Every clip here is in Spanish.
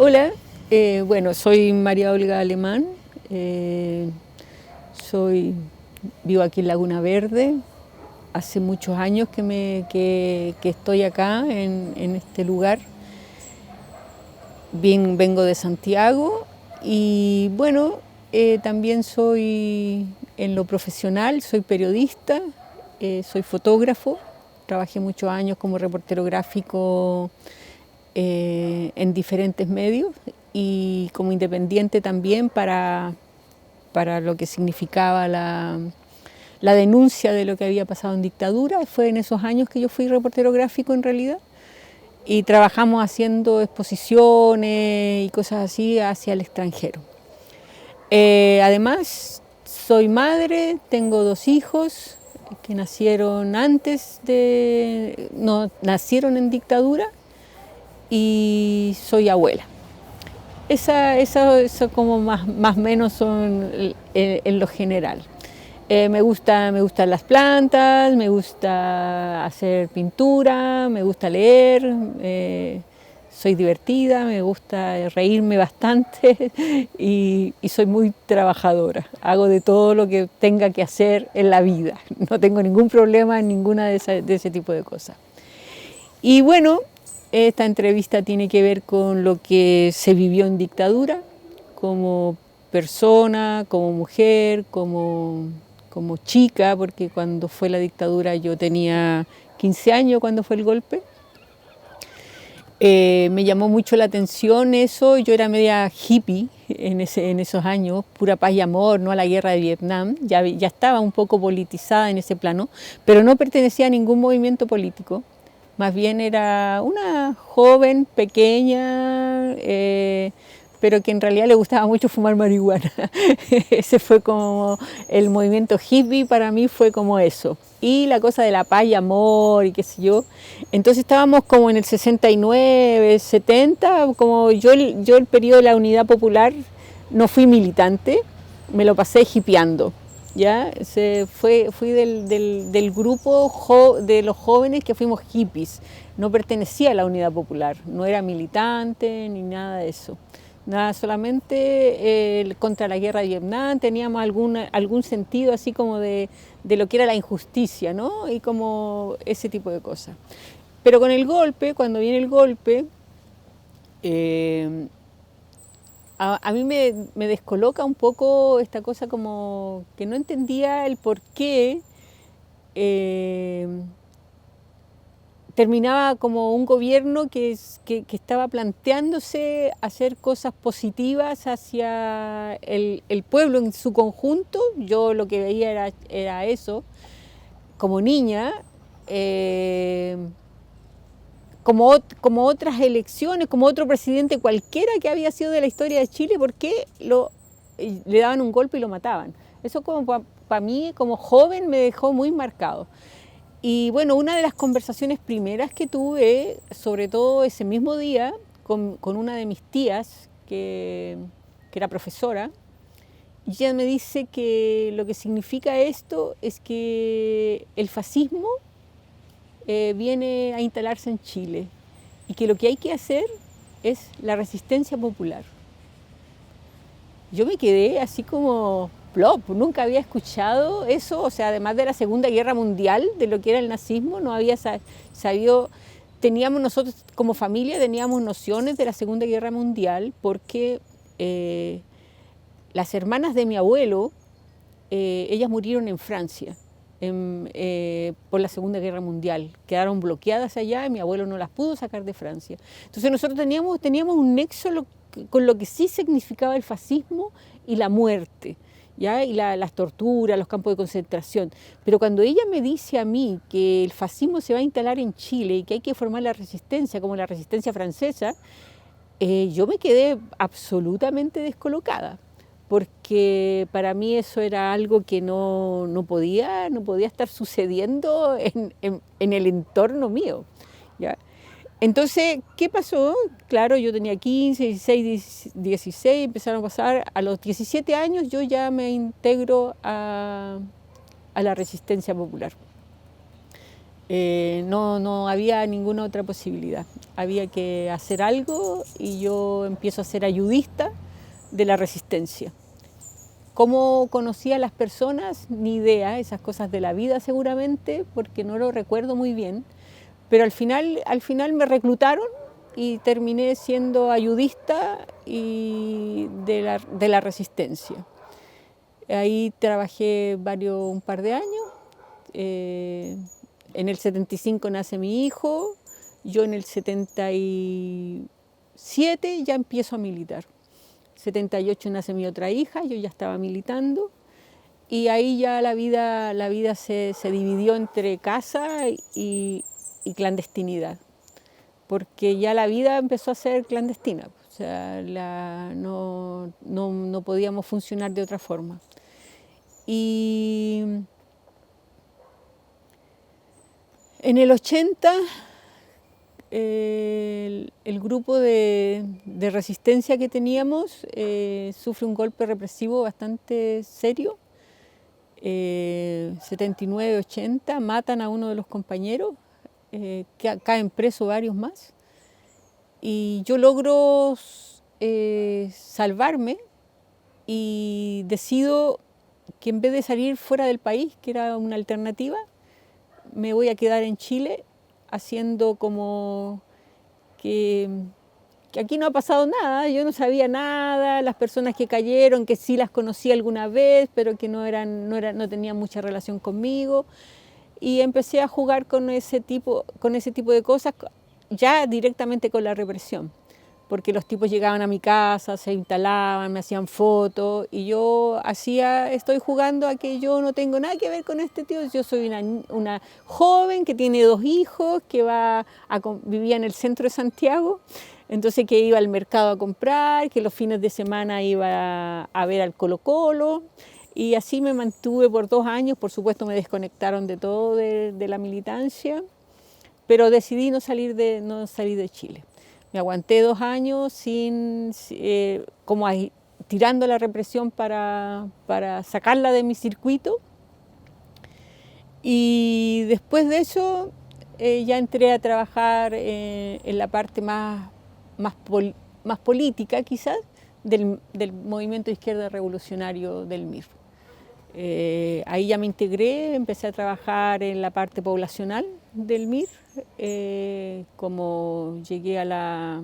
Hola, bueno, soy María Olga Alemán, soy, vivo aquí en Laguna Verde, hace muchos años que estoy acá en este lugar. Vengo de Santiago y bueno, también soy en lo profesional, soy periodista, soy fotógrafo, trabajé muchos años como reportero gráfico en diferentes medios y como independiente también para lo que significaba la denuncia de lo que había pasado en dictadura. Fue en esos años que yo fui reportero gráfico en realidad y trabajamos haciendo exposiciones y cosas así hacia el extranjero. Además, soy madre, tengo 2 hijos que nacieron no, nacieron en dictadura y soy abuela. Eso como más o menos son en lo general. Me gustan las plantas, me gusta hacer pintura, me gusta leer, soy divertida, me gusta reírme bastante y soy muy trabajadora. Hago de todo lo que tenga que hacer en la vida. No tengo ningún problema en ninguna de ese tipo de cosas. Y bueno, esta entrevista tiene que ver con lo que se vivió en dictadura, como persona, como mujer, como chica, porque cuando fue la dictadura yo tenía 15 años cuando fue el golpe. Me llamó mucho la atención eso, yo era media hippie en esos años, pura paz y amor, no a la guerra de Vietnam, ya estaba un poco politizada en ese plano, pero no pertenecía a ningún movimiento político. Más bien era una joven pequeña, pero que en realidad le gustaba mucho fumar marihuana. Ese fue como el movimiento hippie, para mí fue como eso. Y la cosa de la paz y amor y qué sé yo. Entonces estábamos como en el 69, 70, como yo el periodo de la Unidad Popular no fui militante, me lo pasé hippieando. ¿Ya? Fui del grupo de los jóvenes que fuimos hippies. No pertenecía a la Unidad Popular, no era militante ni nada de eso. Nada, solamente contra la guerra de Vietnam teníamos algún sentido así como de lo que era la injusticia, ¿no? Y como ese tipo de cosas. Pero con el golpe, cuando viene el golpe, a mí me descoloca un poco esta cosa como que no entendía el por qué terminaba como un gobierno que estaba planteándose hacer cosas positivas hacia el pueblo en su conjunto. Yo lo que veía era eso, como niña. Como otras elecciones, como otro presidente cualquiera que había sido de la historia de Chile, ¿por qué le daban un golpe y lo mataban? Eso como para mí, como joven, me dejó muy marcado. Y bueno, una de las conversaciones primeras que tuve, sobre todo ese mismo día, con una de mis tías, que era profesora, y ella me dice que lo que significa esto es que el fascismo viene a instalarse en Chile y que lo que hay que hacer es la resistencia popular. Yo me quedé así como plop, nunca había escuchado eso, o sea, además de la Segunda Guerra Mundial, de lo que era el nazismo, no había sabido, nosotros como familia teníamos nociones de la Segunda Guerra Mundial porque las hermanas de mi abuelo, ellas murieron en Francia. Por la Segunda Guerra Mundial. Quedaron bloqueadas allá y mi abuelo no las pudo sacar de Francia. Entonces nosotros teníamos un nexo con lo que sí significaba el fascismo y la muerte, ¿ya? Y las torturas, los campos de concentración. Pero cuando ella me dice a mí que el fascismo se va a instalar en Chile y que hay que formar la resistencia como la resistencia francesa, yo me quedé absolutamente descolocada, porque para mí eso era algo que no podía estar sucediendo en el entorno mío, ¿ya? Entonces, ¿qué pasó? Claro, yo tenía 15, 16, 16, empezaron a pasar, a los 17 años yo ya me integro a la resistencia popular. No había ninguna otra posibilidad. Había que hacer algo y yo empiezo a ser ayudista de la resistencia. ¿Cómo conocí a las personas? Ni idea, esas cosas de la vida seguramente, porque no lo recuerdo muy bien. Pero al final me reclutaron y terminé siendo ayudista de la resistencia. Ahí trabajé un par de años. En el 75 nace mi hijo, yo en el 77 ya empiezo a militar. 78 nace mi otra hija, yo ya estaba militando y ahí ya la vida se dividió entre casa y clandestinidad, porque ya la vida empezó a ser clandestina, o sea, no podíamos funcionar de otra forma. Y en el 80 el grupo de resistencia que teníamos sufre un golpe represivo bastante serio. 79, 80, matan a uno de los compañeros, caen presos varios más. Y yo logro salvarme y decido que en vez de salir fuera del país, que era una alternativa, me voy a quedar en Chile haciendo como que aquí no ha pasado nada, yo no sabía nada, las personas que cayeron, que sí las conocí alguna vez, pero que no tenían mucha relación conmigo. Y empecé a jugar con ese tipo de cosas, ya directamente con la represión, porque los tipos llegaban a mi casa, se instalaban, me hacían fotos, y yo estoy jugando a que yo no tengo nada que ver con este tío, yo soy una joven que tiene 2 hijos, que vivía en el centro de Santiago, entonces que iba al mercado a comprar, que los fines de semana iba a ver al Colo-Colo, y así me mantuve por 2 años, por supuesto me desconectaron de todo de la militancia, pero decidí no salir de Chile. Me aguanté 2 años tirando la represión para sacarla de mi circuito. Y después de eso ya entré a trabajar en la parte más política quizás del movimiento de izquierda revolucionario del MIR. Ahí ya me integré, empecé a trabajar en la parte poblacional del MIR, como llegué a la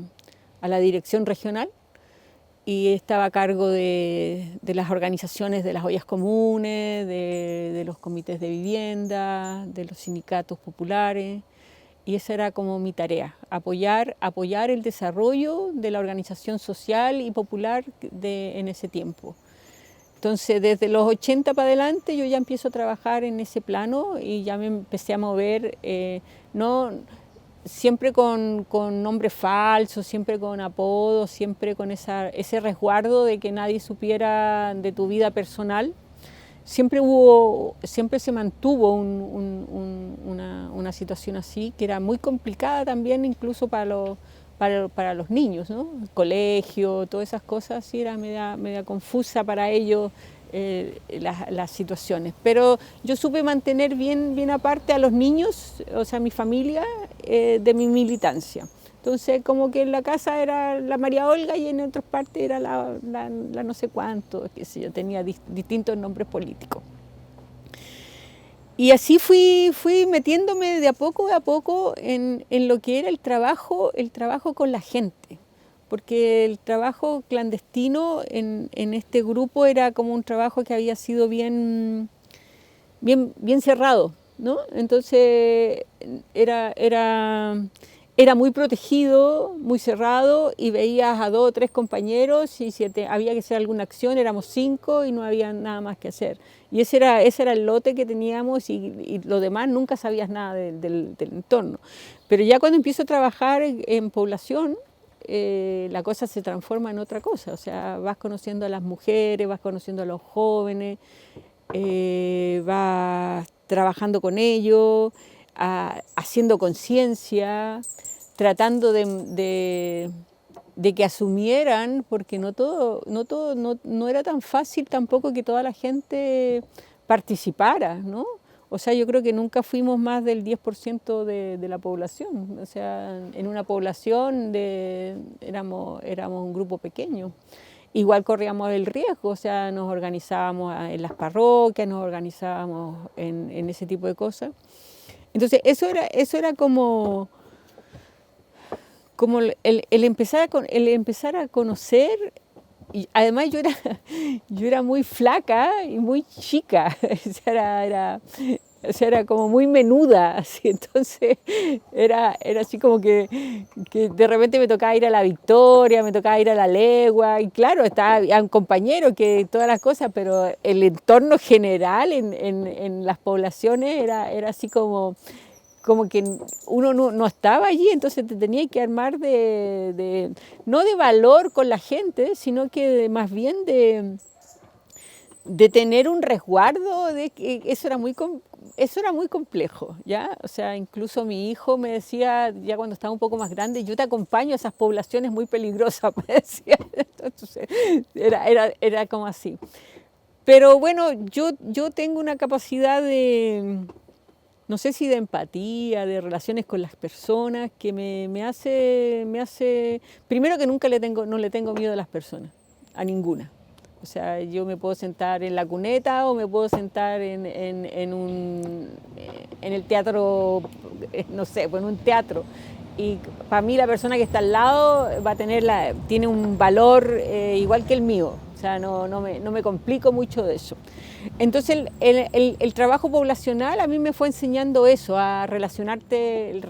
dirección regional y estaba a cargo de las organizaciones de las ollas comunes, de los comités de vivienda, de los sindicatos populares, y esa era como mi tarea, apoyar el desarrollo de la organización social y popular en ese tiempo. Entonces, desde los 80 para adelante yo ya empiezo a trabajar en ese plano y ya me empecé a mover, siempre con nombres falsos, siempre con apodos, siempre con ese resguardo de que nadie supiera de tu vida personal. Siempre se mantuvo una situación así, que era muy complicada también incluso para los niños, ¿no? El colegio, todas esas cosas, sí era media confusa para ellos las situaciones. Pero yo supe mantener bien aparte a los niños, o sea, mi familia, de mi militancia. Entonces, como que en la casa era la María Olga y en otras partes era la no sé cuánto, qué sé yo, tenía distintos nombres políticos. Y así fui metiéndome de a poco en lo que era el trabajo con la gente, porque el trabajo clandestino en este grupo era como un trabajo que había sido bien cerrado, ¿no? Entonces era muy protegido, muy cerrado, y veías a 2 o 3 compañeros y si había que hacer alguna acción éramos 5 y no había nada más que hacer. Y ese era el lote que teníamos y lo demás nunca sabías nada del entorno. Pero ya cuando empiezo a trabajar en población, la cosa se transforma en otra cosa. O sea, vas conociendo a las mujeres, vas conociendo a los jóvenes, vas trabajando con ellos, haciendo conciencia, tratando de que asumieran, porque no era tan fácil tampoco que toda la gente participara, ¿no? O sea, yo creo que nunca fuimos más del 10% de la población. O sea, en una población éramos un grupo pequeño. Igual corríamos el riesgo, o sea, nos organizábamos en las parroquias, nos organizábamos en ese tipo de cosas. Entonces, eso era como el empezar a conocer. Y además yo era muy flaca y muy chica, o sea, era como muy menuda, así. Entonces era así como que de repente me tocaba ir a la Victoria, me tocaba ir a la Legua, y claro, había un compañero que todas las cosas, pero el entorno general en las poblaciones era así como que uno no estaba allí, entonces te tenías que armar no de valor con la gente, sino que más bien de tener un resguardo, de que eso era muy complejo, ¿ya? O sea, incluso mi hijo me decía, ya cuando estaba un poco más grande, yo te acompaño a esas poblaciones muy peligrosas, me decía. Entonces, era como así. Pero bueno, yo tengo una capacidad no sé si de empatía, de relaciones con las personas, que me hace, primero que nunca no le tengo miedo a las personas, a ninguna. O sea, yo me puedo sentar en la cuneta o me puedo sentar en el teatro, no sé, pues en un teatro. Y para mí la persona que está al lado tiene un valor igual que el mío. O sea, no me complico mucho de eso. Entonces el trabajo poblacional a mí me fue enseñando eso, a relacionarte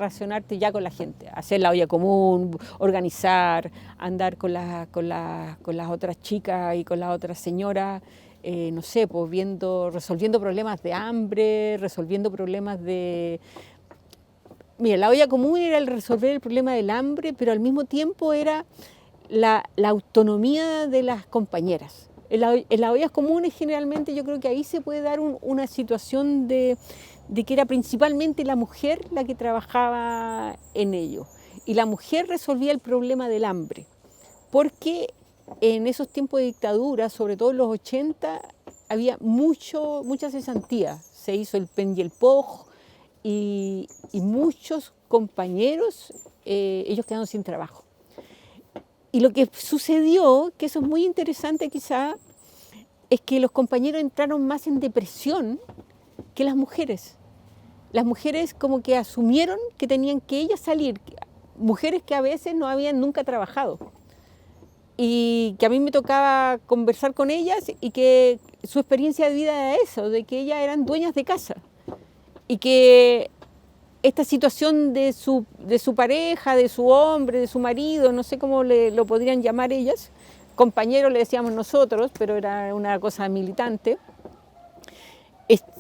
ya con la gente, hacer la olla común, organizar, andar con las otras chicas y con las otras señoras, no sé, pues resolviendo problemas de hambre, resolviendo problemas de... Mira, la olla común era el resolver el problema del hambre, pero al mismo tiempo era la autonomía de las compañeras. En las ollas comunes generalmente yo creo que ahí se puede dar una situación de que era principalmente la mujer la que trabajaba en ello. Y la mujer resolvía el problema del hambre. Porque en esos tiempos de dictadura, sobre todo en los 80, había mucha cesantía. Se hizo el pen y el poj y muchos compañeros, ellos quedaron sin trabajo. Y lo que sucedió, que eso es muy interesante quizá, es que los compañeros entraron más en depresión que las mujeres. Las mujeres como que asumieron que tenían que ellas salir, mujeres que a veces no habían nunca trabajado. Y que a mí me tocaba conversar con ellas y que su experiencia de vida era eso, de que ellas eran dueñas de casa. Y que esta situación de su pareja, de su hombre, de su marido, no sé cómo lo podrían llamar ellas, compañeros le decíamos nosotros, pero era una cosa militante,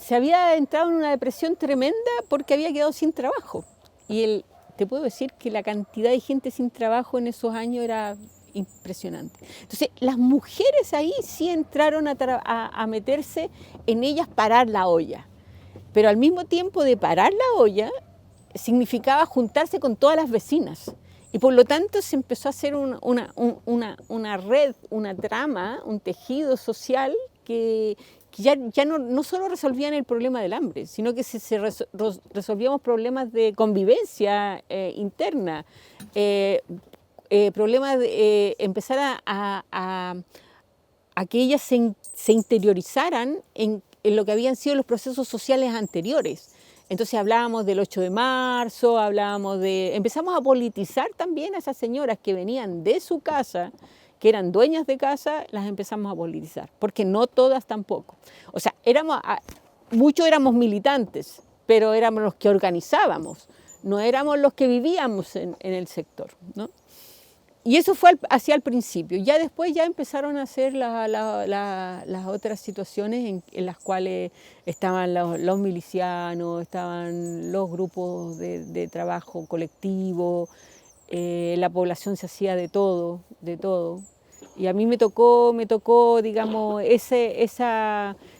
se había entrado en una depresión tremenda porque había quedado sin trabajo. Y te puedo decir que la cantidad de gente sin trabajo en esos años era impresionante. Entonces, las mujeres ahí sí entraron a meterse en ellas, parar la olla. Pero al mismo tiempo de parar la olla, significaba juntarse con todas las vecinas. Y por lo tanto se empezó a hacer una red, una trama, un tejido social que ya no solo resolvían el problema del hambre, sino que resolvíamos problemas de convivencia interna, problemas de empezar a que ellas se interiorizaran en lo que habían sido los procesos sociales anteriores. Entonces hablábamos del 8 de marzo, empezamos a politizar también a esas señoras que venían de su casa, que eran dueñas de casa, las empezamos a politizar, porque no todas tampoco. O sea, muchos éramos militantes, pero éramos los que organizábamos, no éramos los que vivíamos en el sector, ¿no? Y eso fue hacia el principio. Ya después ya empezaron a hacer las otras situaciones en las cuales estaban los milicianos, estaban los grupos de trabajo colectivo, la población se hacía de todo. Y a mí me tocó digamos,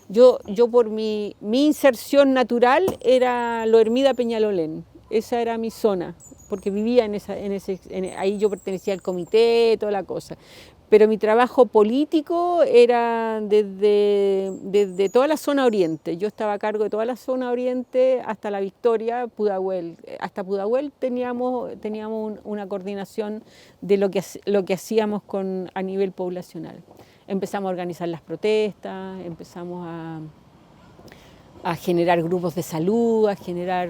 yo por mi inserción natural era Lo Hermida Peñalolén, esa era mi zona, porque vivía ahí yo pertenecía al comité, toda la cosa. pero mi trabajo político era desde toda la zona oriente. Yo estaba a cargo de toda la zona oriente hasta La Victoria, Pudahuel. Hasta Pudahuel teníamos una coordinación de lo que hacíamos a nivel poblacional. Empezamos a organizar las protestas, empezamos a generar grupos de salud, a generar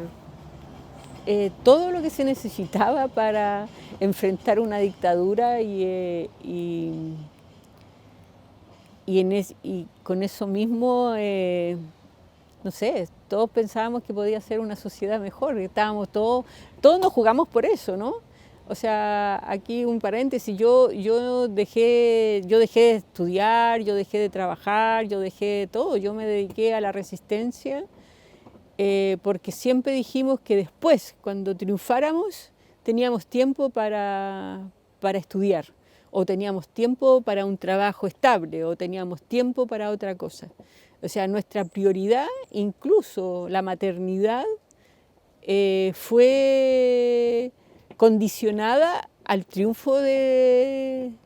todo lo que se necesitaba para enfrentar una dictadura y con eso mismo, no sé, todos pensábamos que podía ser una sociedad mejor, todos nos jugamos por eso, ¿no? O sea, aquí un paréntesis, yo dejé de estudiar, yo dejé de trabajar, yo dejé todo, yo me dediqué a la resistencia. Porque siempre dijimos que después, cuando triunfáramos, teníamos tiempo para estudiar, o teníamos tiempo para un trabajo estable, o teníamos tiempo para otra cosa. O sea, nuestra prioridad, incluso la maternidad, fue condicionada al triunfo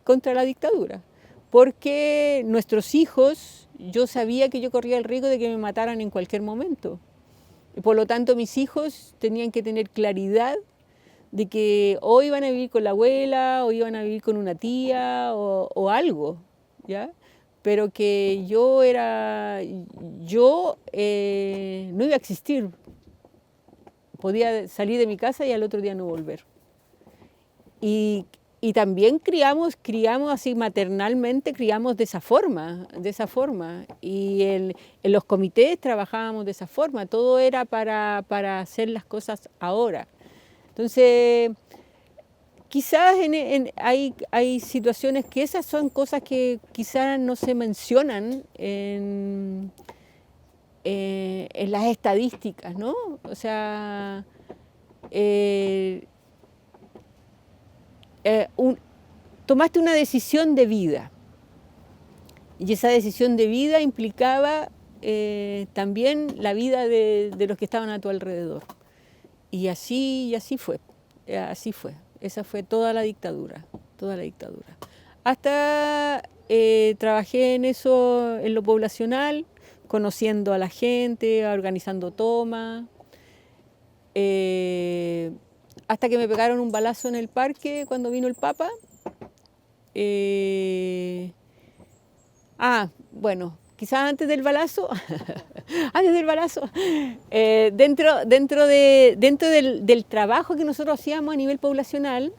contra la dictadura. Porque nuestros hijos, yo sabía que yo corría el riesgo de que me mataran en cualquier momento. Por lo tanto, mis hijos tenían que tener claridad de que o iban a vivir con la abuela, o iban a vivir con una tía, o algo, ¿ya? Pero que yo no iba a existir. Podía salir de mi casa y al otro día no volver. Y también criamos así maternalmente, criamos de esa forma. Y en los comités trabajábamos de esa forma, todo era para hacer las cosas ahora. Entonces, quizás hay situaciones que esas son cosas que quizás no se mencionan en las estadísticas, ¿no? O sea, tomaste una decisión de vida y esa decisión de vida implicaba también la vida de los que estaban a tu alrededor. Y así fue. Esa fue toda la dictadura. Hasta trabajé en eso, en lo poblacional, conociendo a la gente, organizando tomas. Hasta que me pegaron un balazo en el parque cuando vino el Papa. Bueno, quizás antes del balazo, dentro del trabajo que nosotros hacíamos a nivel poblacional,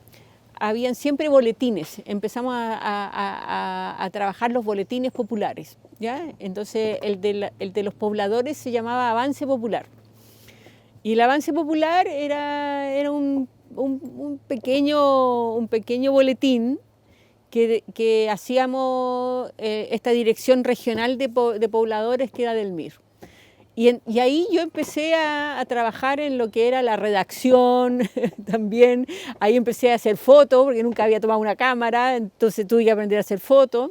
habían siempre boletines. Empezamos a trabajar los boletines populares, ¿ya? Entonces el de los pobladores se llamaba Avance Popular. Y el Avance Popular era un pequeño boletín que hacíamos esta dirección regional de pobladores que era del MIR. Y ahí yo empecé a trabajar en lo que era la redacción también. Ahí empecé a hacer fotos, porque nunca había tomado una cámara, entonces tuve que aprender a hacer fotos.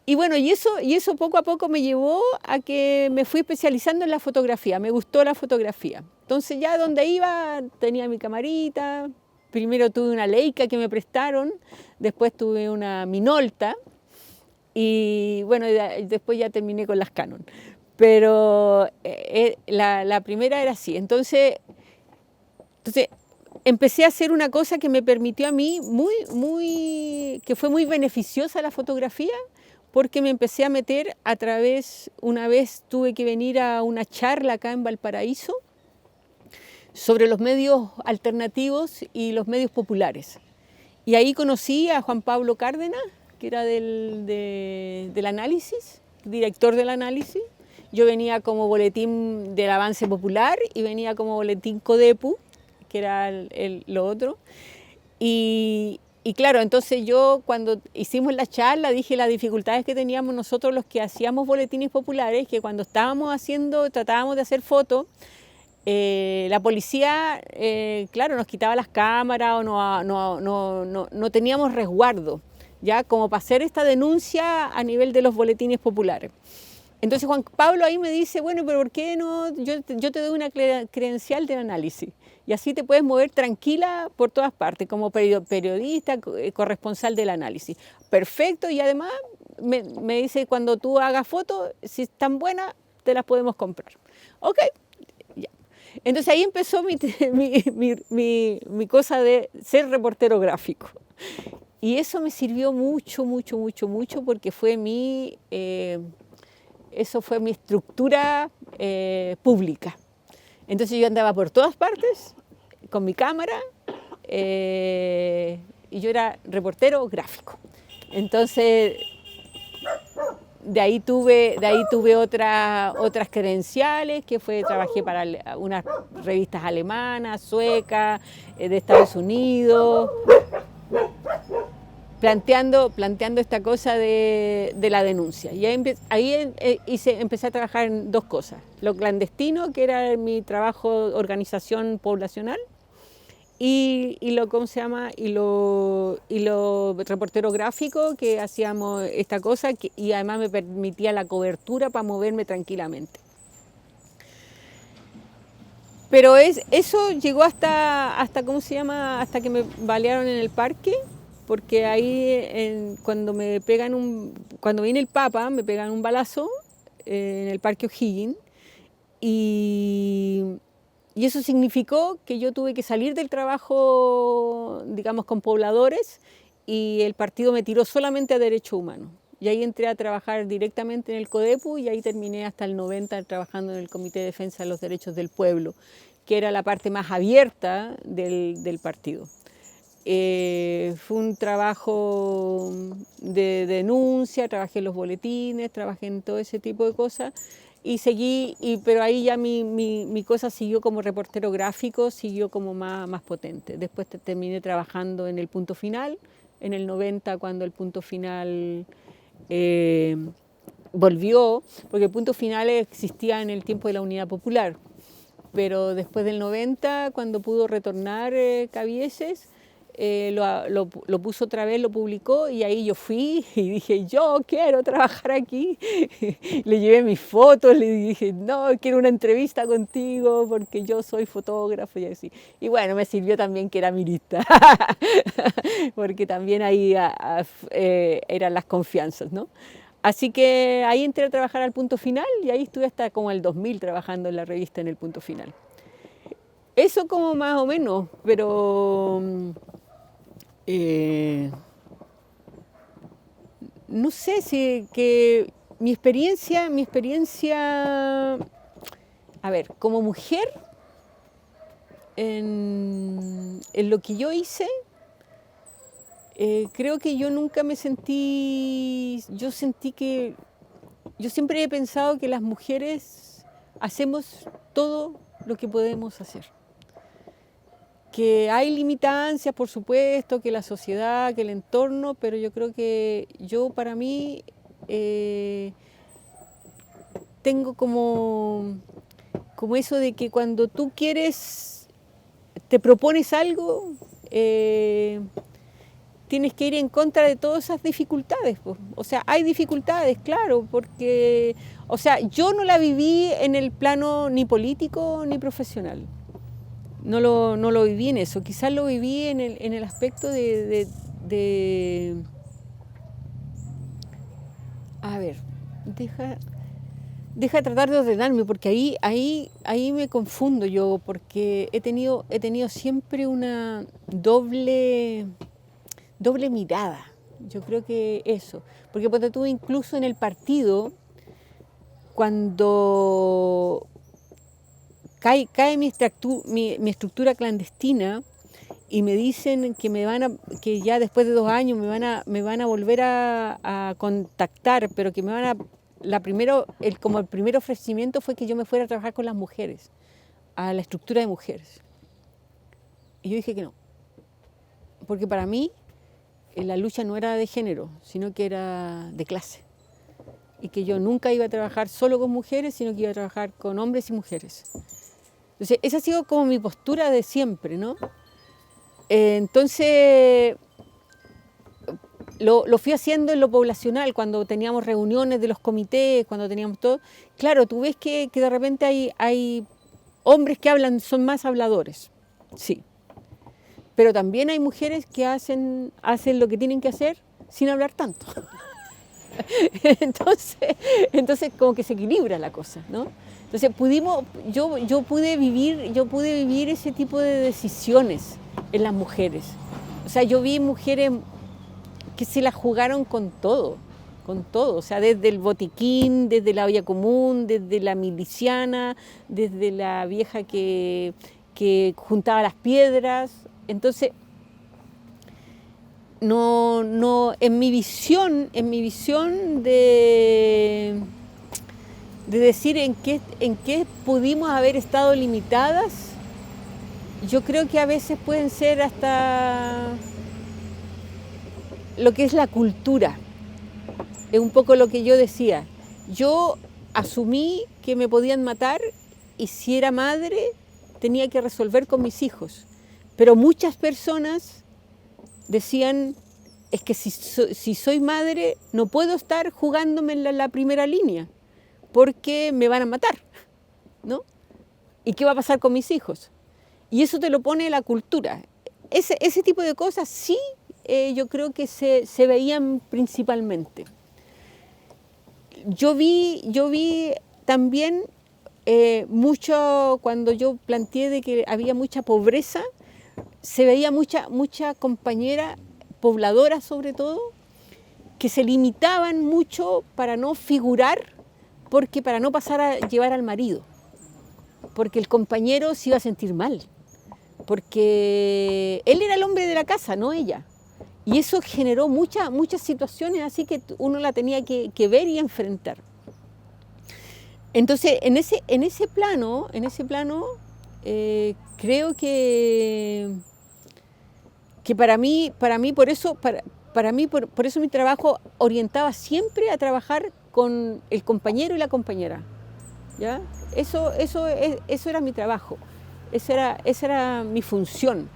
Y bueno, y eso poco a poco me llevó a que me fui especializando en la fotografía, me gustó la fotografía. Entonces ya donde iba tenía mi camarita, primero tuve una Leica que me prestaron, después tuve una Minolta y bueno, después ya terminé con las Canon. Pero la primera era así. Entonces empecé a hacer una cosa que me permitió a mí, que fue muy beneficiosa la fotografía, porque me empecé a meter una vez tuve que venir a una charla acá en Valparaíso sobre los medios alternativos y los medios populares. Y ahí conocí a Juan Pablo Cárdenas, que era del análisis, director del análisis. Yo venía como boletín del Avance Popular y venía como boletín Codepu, que era lo otro. Y claro, entonces yo cuando hicimos la charla dije las dificultades que teníamos nosotros los que hacíamos boletines populares, que cuando tratábamos de hacer fotos, la policía, claro, nos quitaba las cámaras o no teníamos resguardo, ya como para hacer esta denuncia a nivel de los boletines populares. Entonces Juan Pablo ahí me dice, bueno, pero ¿por qué no? Yo te doy una credencial de análisis y así te puedes mover tranquila por todas partes, como periodista, corresponsal del análisis. Perfecto, y además me dice, cuando tú hagas fotos, si están buenas, te las podemos comprar. Ok, ya. Entonces ahí empezó mi cosa de ser reportero gráfico. Y eso me sirvió mucho, mucho, mucho, mucho, porque fue eso fue mi estructura pública. Entonces yo andaba por todas partes con mi cámara y yo era reportero gráfico. Entonces de ahí tuve otras credenciales, que trabajé para unas revistas alemanas, suecas, de Estados Unidos, planteando esta cosa de la denuncia. Y ahí empecé a trabajar en dos cosas. Lo clandestino, que era mi trabajo de organización poblacional, y lo, ¿cómo se llama? Y lo reportero gráfico, que hacíamos esta cosa, y además me permitía la cobertura para moverme tranquilamente. Pero eso llegó hasta, ¿cómo se llama? Hasta que me balearon en el parque, porque ahí cuando viene el Papa me pegan un balazo en el Parque O'Higgins y eso significó que yo tuve que salir del trabajo, digamos, con pobladores, y el partido me tiró solamente a derechos humanos. Y ahí entré a trabajar directamente en el CODEPU y ahí terminé hasta el 90 trabajando en el Comité de Defensa de los Derechos del Pueblo, que era la parte más abierta del partido. Fue un trabajo de denuncia, trabajé en los boletines, trabajé en todo ese tipo de cosas y seguí, pero ahí ya mi cosa siguió como reportero gráfico, siguió como más potente. Después terminé trabajando en el Punto Final, en el 90, cuando el Punto Final volvió, porque el Punto Final existía en el tiempo de la Unidad Popular, pero después del 90, cuando pudo retornar Cabieses, lo puso otra vez, lo publicó, y ahí yo fui y dije, yo quiero trabajar aquí. Le llevé mis fotos, le dije, no, quiero una entrevista contigo porque yo soy fotógrafo y así. Y bueno, me sirvió también que era milista, porque también ahí eran las confianzas, ¿no? Así que ahí entré a trabajar al Punto Final y ahí estuve hasta como el 2000 trabajando en la revista en el Punto Final. Eso como más o menos, pero no sé si que mi experiencia, a ver, como mujer, en lo que yo hice, creo que yo nunca me sentí, yo siempre he pensado que las mujeres hacemos todo lo que podemos hacer. Que hay limitancias, por supuesto, que la sociedad, que el entorno, pero yo creo que para mí, tengo como eso de que cuando tú te propones algo, tienes que ir en contra de todas esas dificultades. O sea, hay dificultades, claro, porque, o sea, yo no la viví en el plano ni político ni profesional. No lo viví en eso, quizás lo viví en el aspecto a ver, deja tratar de ordenarme, porque ahí me confundo yo, porque he tenido siempre una doble mirada. Yo creo que eso, porque ponte tú, incluso en el partido, cuando cae mi estructura clandestina y me dicen que ya después de 2 años me van a volver a contactar, pero que como el primer ofrecimiento fue que yo me fuera a trabajar con las mujeres, a la estructura de mujeres. Y yo dije que no, porque para mí la lucha no era de género, sino que era de clase. Y que yo nunca iba a trabajar solo con mujeres, sino que iba a trabajar con hombres y mujeres. Entonces, esa ha sido como mi postura de siempre, ¿no? Entonces, lo fui haciendo en lo poblacional, cuando teníamos reuniones de los comités, cuando teníamos todo. Claro, tú ves que de repente hay hombres que hablan, son más habladores, sí. Pero también hay mujeres que hacen lo que tienen que hacer sin hablar tanto. Entonces como que se equilibra la cosa, ¿no? Entonces yo pude vivir ese tipo de decisiones en las mujeres. O sea, yo vi mujeres que se la jugaron con todo, o sea, desde el botiquín, desde la olla común, desde la miliciana, desde la vieja que juntaba las piedras. Entonces, no, en mi visión de decir en qué pudimos haber estado limitadas, yo creo que a veces pueden ser hasta lo que es la cultura. Es un poco lo que yo decía. Yo asumí que me podían matar y si era madre tenía que resolver con mis hijos. Pero muchas personas decían, es que si soy madre no puedo estar jugándome en la primera línea porque me van a matar, ¿no? ¿Y qué va a pasar con mis hijos? Y eso te lo pone la cultura. Ese tipo de cosas sí, yo creo que se veían principalmente. Yo vi también mucho, cuando yo planteé de que había mucha pobreza, se veía mucha compañera pobladora sobre todo, que se limitaban mucho para no figurar, porque para no pasar a llevar al marido, porque el compañero se iba a sentir mal, porque él era el hombre de la casa, no ella. Y eso generó muchas situaciones así que uno la tenía que ver y enfrentar. Entonces, en ese plano creo que para mí por eso mi trabajo orientaba siempre a trabajar con el compañero y la compañera, ¿ya? Eso era mi trabajo, esa era mi función.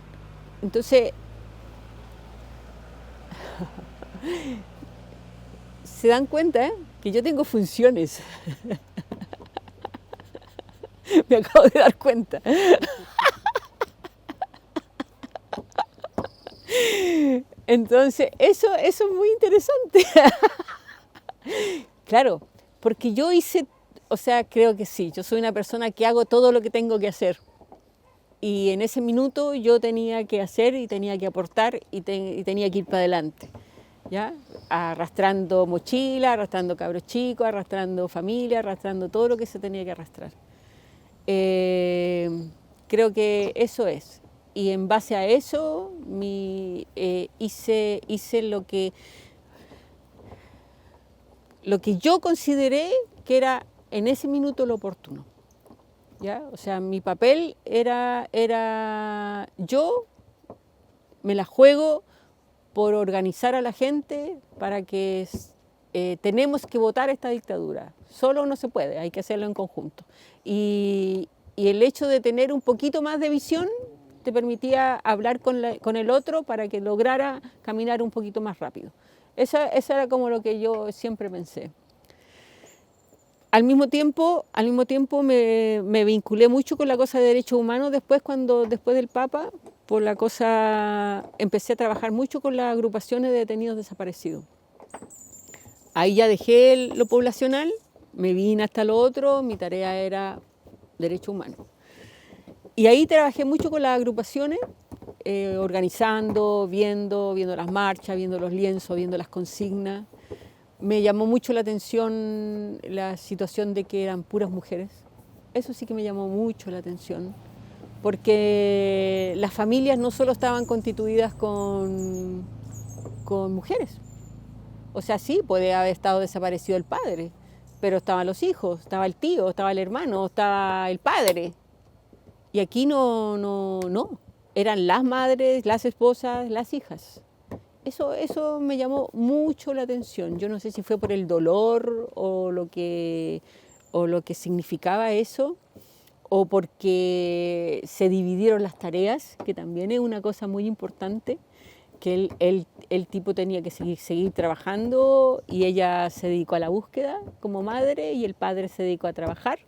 Entonces, se dan cuenta que yo tengo funciones. Me acabo de dar cuenta. Entonces, eso es muy interesante. Claro, porque yo hice, o sea, creo que sí, yo soy una persona que hago todo lo que tengo que hacer. Y en ese minuto yo tenía que hacer y tenía que aportar y tenía que ir para adelante, ¿ya? Arrastrando mochila, arrastrando cabros chicos, arrastrando familia, arrastrando todo lo que se tenía que arrastrar. Creo que eso es. Y en base a eso hice lo que yo consideré que era en ese minuto lo oportuno, ¿ya? O sea, mi papel era yo me la juego por organizar a la gente para que tenemos que votar esta dictadura. Solo no se puede, hay que hacerlo en conjunto. Y el hecho de tener un poquito más de visión te permitía hablar con el otro para que lograra caminar un poquito más rápido. Eso era como lo que yo siempre pensé. Al mismo tiempo me vinculé mucho con la cosa de derechos humanos después del Papa, por la cosa, empecé a trabajar mucho con las agrupaciones de detenidos desaparecidos. Ahí ya dejé lo poblacional, me vine hasta lo otro, mi tarea era derechos humanos. Y ahí trabajé mucho con las agrupaciones, organizando, viendo las marchas, viendo los lienzos, viendo las consignas. Me llamó mucho la atención la situación de que eran puras mujeres. Eso sí que me llamó mucho la atención, porque las familias no solo estaban constituidas con mujeres. O sea, sí, puede haber estado desaparecido el padre, pero estaban los hijos, estaba el tío, estaba el hermano, estaba el padre. Y aquí no. Eran las madres, las esposas, las hijas. Eso me llamó mucho la atención. Yo no sé si fue por el dolor o lo que significaba eso, o porque se dividieron las tareas, que también es una cosa muy importante, que el tipo tenía que seguir trabajando y ella se dedicó a la búsqueda como madre y el padre se dedicó a trabajar.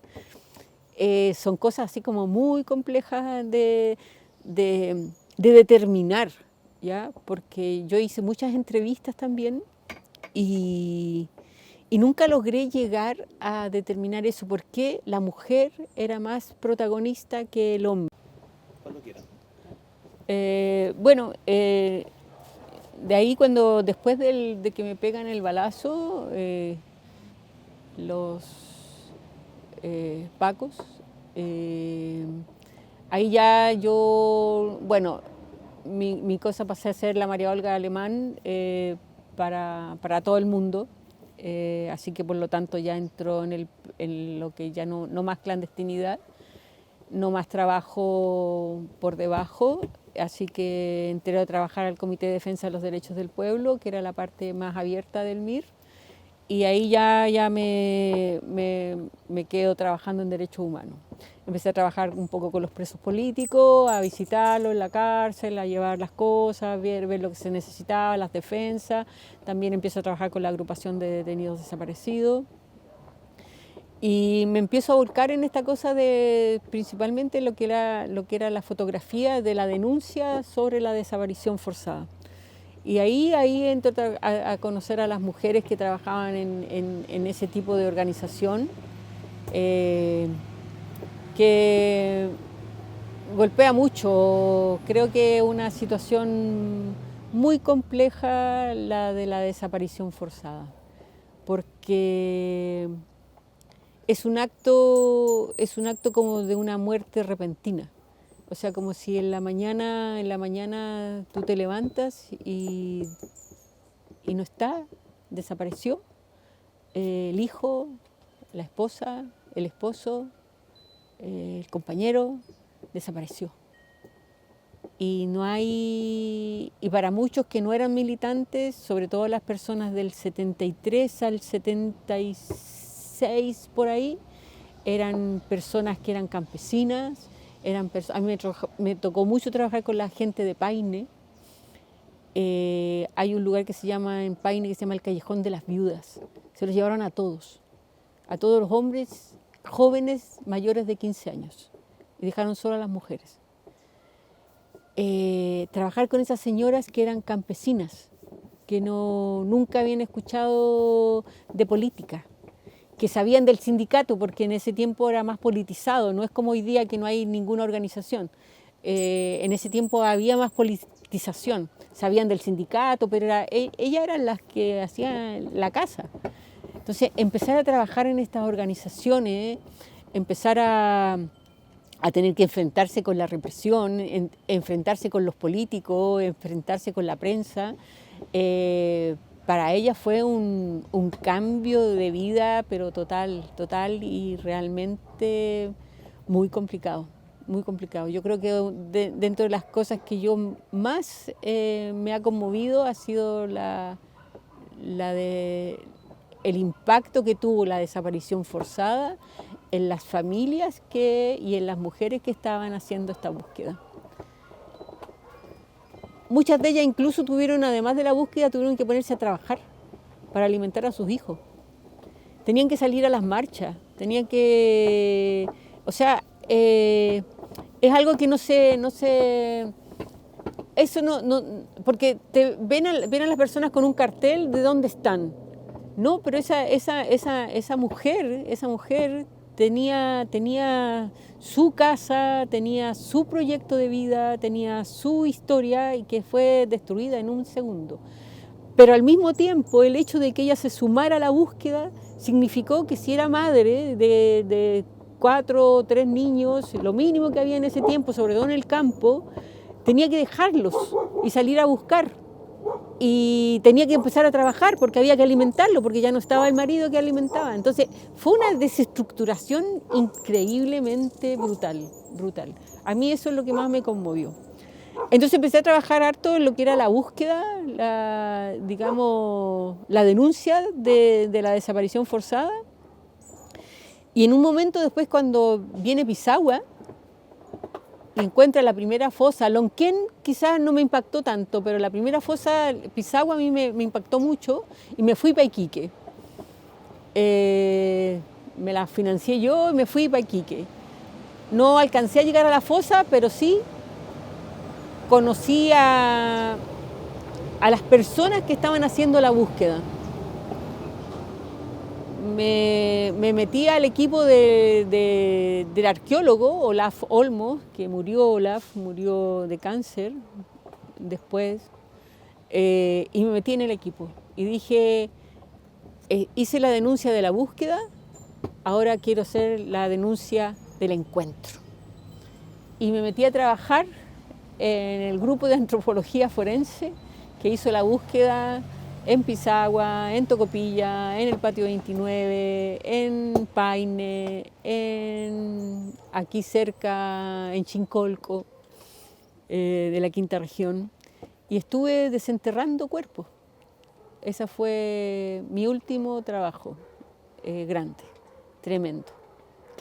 Son cosas así como muy complejas de determinar, ¿ya? Porque yo hice muchas entrevistas también y nunca logré llegar a determinar eso, por qué la mujer era más protagonista que el hombre. Cuando quieran. Bueno, de ahí después de que me pegan el balazo, los pacos, ahí ya yo, bueno, mi cosa pasé a ser la María Olga Alemán para todo el mundo, así que por lo tanto ya entró en lo que ya no más clandestinidad, no más trabajo por debajo, así que entré a trabajar al Comité de Defensa de los Derechos del Pueblo, que era la parte más abierta del MIR, y ahí ya me quedo trabajando en derechos humanos. Empecé a trabajar un poco con los presos políticos, a visitarlos en la cárcel, a llevar las cosas, ver lo que se necesitaba, las defensas. También empiezo a trabajar con la agrupación de detenidos desaparecidos. Y me empiezo a volcar en esta cosa de principalmente lo que era la fotografía de la denuncia sobre la desaparición forzada. Y ahí entro a conocer a las mujeres que trabajaban en ese tipo de organización, que golpea mucho. Creo que es una situación muy compleja la de la desaparición forzada, porque es un acto como de una muerte repentina. O sea, como si en la mañana tú te levantas y no está, desapareció el hijo, la esposa, el esposo, el compañero, desapareció. Y no hay, y para muchos que no eran militantes, sobre todo las personas del 73 al 76 por ahí, eran personas que eran campesinas. A mí me tocó mucho trabajar con la gente de Paine. Hay un lugar que se llama en Paine que se llama el Callejón de las Viudas. Se los llevaron a todos los hombres jóvenes mayores de 15 años y dejaron solo a las mujeres. Trabajar con esas señoras que eran campesinas, que nunca habían escuchado de política, que sabían del sindicato, porque en ese tiempo era más politizado, no es como hoy día que no hay ninguna organización. En ese tiempo había más politización, sabían del sindicato, pero ellas eran las que hacían la casa. Entonces, empezar a trabajar en estas organizaciones, empezar a tener que enfrentarse con la represión, enfrentarse con los políticos, enfrentarse con la prensa, para ella fue un cambio de vida, pero total y realmente muy complicado, muy complicado. Yo creo que dentro de las cosas que yo más me ha conmovido ha sido la de el impacto que tuvo la desaparición forzada en las familias y en las mujeres que estaban haciendo esta búsqueda. Muchas de ellas incluso además de la búsqueda, tuvieron que ponerse a trabajar para alimentar a sus hijos. Tenían que salir a las marchas, o sea, es algo que no sé, eso porque ven a las personas con un cartel de dónde están. No, pero esa mujer tenía su casa, tenía su proyecto de vida, tenía su historia y que fue destruida en un segundo. Pero al mismo tiempo, el hecho de que ella se sumara a la búsqueda significó que si era madre de 4 o 3 niños, lo mínimo que había en ese tiempo, sobre todo en el campo, tenía que dejarlos y salir a buscar. Y tenía que empezar a trabajar porque había que alimentarlo, porque ya no estaba el marido que alimentaba. Entonces fue una desestructuración increíblemente brutal. A mí eso es lo que más me conmovió. Entonces empecé a trabajar harto en lo que era la búsqueda, la denuncia de la desaparición forzada. Y en un momento después, cuando viene Pisagua, y encuentra la primera fosa. Lonquén quizás no me impactó tanto, pero la primera fosa, Pisagua, a mí me impactó mucho y me fui para Iquique. Me la financié yo y me fui para Iquique. No alcancé a llegar a la fosa, pero sí conocí a las personas que estaban haciendo la búsqueda. Me metí al equipo del arqueólogo Olaf Olmos, que murió de cáncer después, y me metí en el equipo. Y dije, hice la denuncia de la búsqueda, ahora quiero hacer la denuncia del encuentro. Y me metí a trabajar en el grupo de antropología forense que hizo la búsqueda en Pisagua, en Tocopilla, en el Patio 29, en Paine, aquí cerca, en Chincolco, de la quinta región, y estuve desenterrando cuerpos. Ese fue mi último trabajo, grande, tremendo.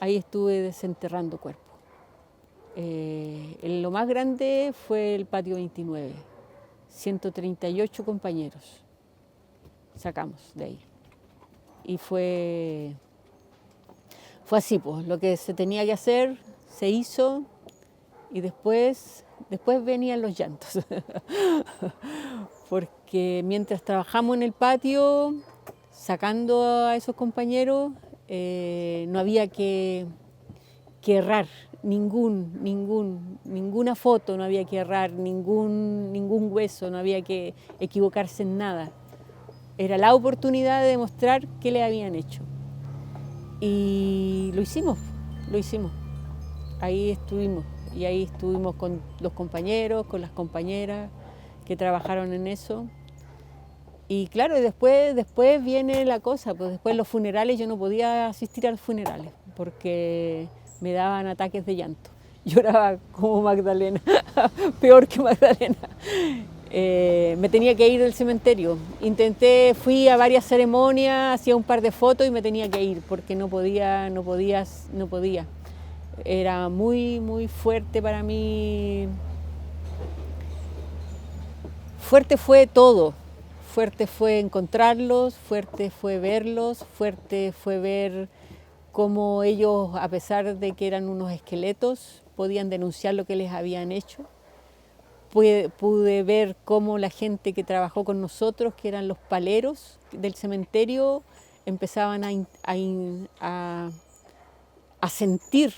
Ahí estuve desenterrando cuerpos. Lo más grande fue el Patio 29, 138 compañeros sacamos de ahí. Y fue así, pues, lo que se tenía que hacer se hizo y después venían los llantos. Porque mientras trabajamos en el patio, sacando a esos compañeros, no había que errar ninguna foto, no había que errar ningún hueso, no había que equivocarse en nada. Era la oportunidad de demostrar qué le habían hecho. Y lo hicimos. Ahí estuvimos. Y ahí estuvimos con los compañeros, con las compañeras que trabajaron en eso. Y claro, después viene la cosa, pues después los funerales, yo no podía asistir a los funerales porque me daban ataques de llanto. Lloraba como Magdalena, peor que Magdalena. Me tenía que ir del cementerio. Fui a varias ceremonias, hacía un par de fotos y me tenía que ir porque no podía. Era muy fuerte para mí. Fuerte fue todo. Fuerte fue encontrarlos, fuerte fue verlos, fuerte fue ver cómo ellos, a pesar de que eran unos esqueletos, podían denunciar lo que les habían hecho. Pude ver cómo la gente que trabajó con nosotros, que eran los paleros del cementerio, empezaban a sentir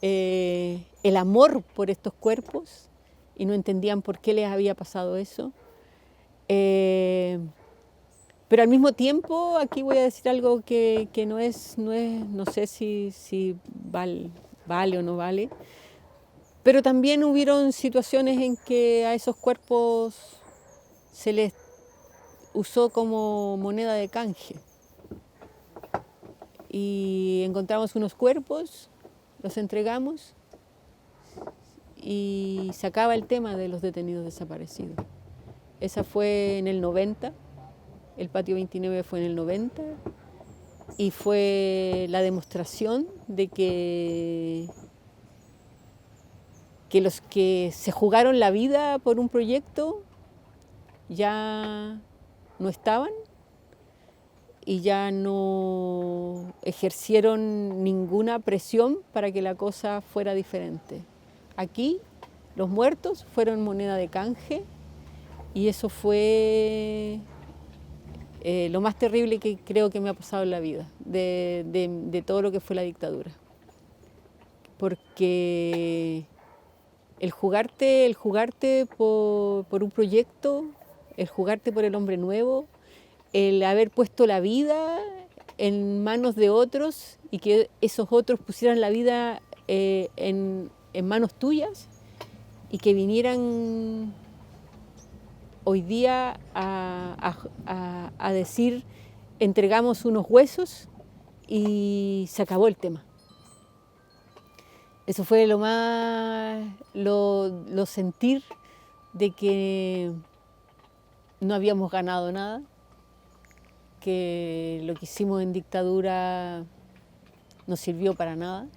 el amor por estos cuerpos y no entendían por qué les había pasado eso. Pero al mismo tiempo, aquí voy a decir algo que no sé si vale o no vale, pero también hubieron situaciones en que a esos cuerpos se les usó como moneda de canje. Y encontramos unos cuerpos, los entregamos y se acaba el tema de los detenidos desaparecidos. Esa fue en el 90, el Patio 29 fue en el 90 y fue la demostración de que los que se jugaron la vida por un proyecto ya no estaban y ya no ejercieron ninguna presión para que la cosa fuera diferente. Aquí los muertos fueron moneda de canje y eso fue lo más terrible que creo que me ha pasado en la vida, de todo lo que fue la dictadura. Porque el jugarte por un proyecto, el jugarte por el hombre nuevo, el haber puesto la vida en manos de otros y que esos otros pusieran la vida en manos tuyas y que vinieran hoy día a decir entregamos unos huesos y se acabó el tema. Eso fue lo sentir de que no habíamos ganado nada, que lo que hicimos en dictadura no sirvió para nada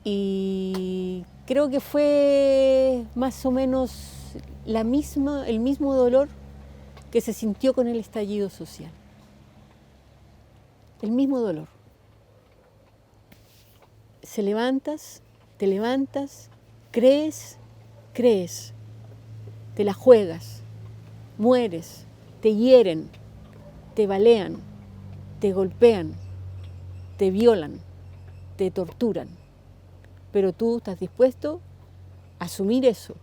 y Creo que fue más o menos el mismo dolor que se sintió con el estallido social. El mismo dolor. Te levantas, crees, te la juegas, mueres, te hieren, te balean, te golpean, te violan, te torturan. Pero tú estás dispuesto a asumir eso,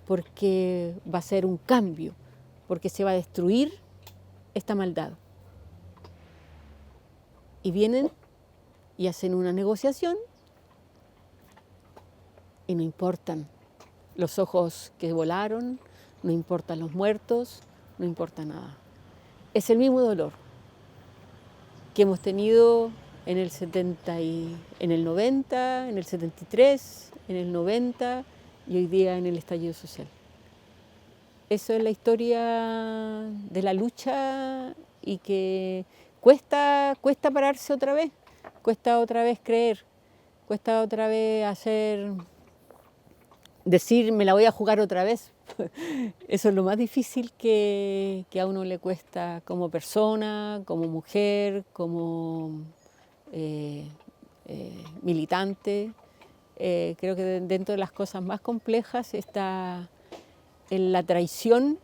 porque va a ser un cambio, porque se va a destruir esta maldad. Y vienen y hacen una negociación y no importan los ojos que volaron, no importan los muertos, no importa nada. Es el mismo dolor que hemos tenido en el 70 en el 90, en el 73, en el 90 y hoy día en el estallido social. Eso es la historia de la lucha y que cuesta pararse otra vez, cuesta otra vez creer, cuesta otra vez decir me la voy a jugar otra vez. Eso es lo más difícil que a uno le cuesta como persona, como mujer, como militante. Creo que dentro de las cosas más complejas está en la traición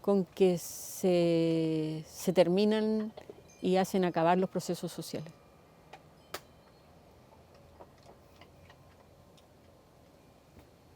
con que se terminan y hacen acabar los procesos sociales.